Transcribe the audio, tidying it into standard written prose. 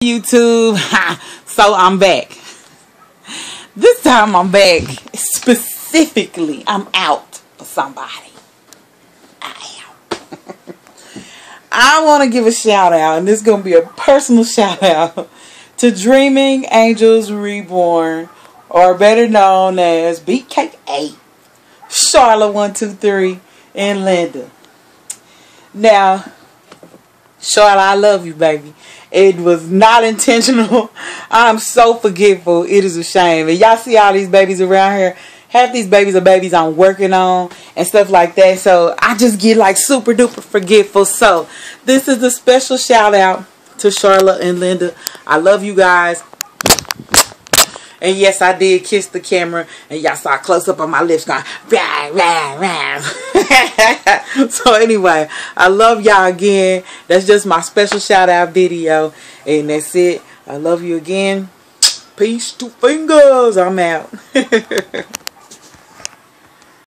YouTube. So I'm back. This time I'm back. Specifically, I'm out for somebody. I am. I want to give a shout out, and this is going to be a personal shout out to Dreaming Angels Reborn, or better known as BKA, Charlotte 123, and Linda. Now, Charlotte, I love you, baby. It was not intentional. I'm so forgetful. It is a shame. And y'all see all these babies around here. Half these babies are babies I'm working on and stuff like that. So I just get like super duper forgetful. So this is a special shout out to Charlotte and Linda. I love you guys. And yes, I did kiss the camera, and y'all saw a close up on my lips going rah, rah, rah. So anyway, I love y'all again. That's just my special shout out video, and that's it. I love you again. Peace to fingers. I'm out.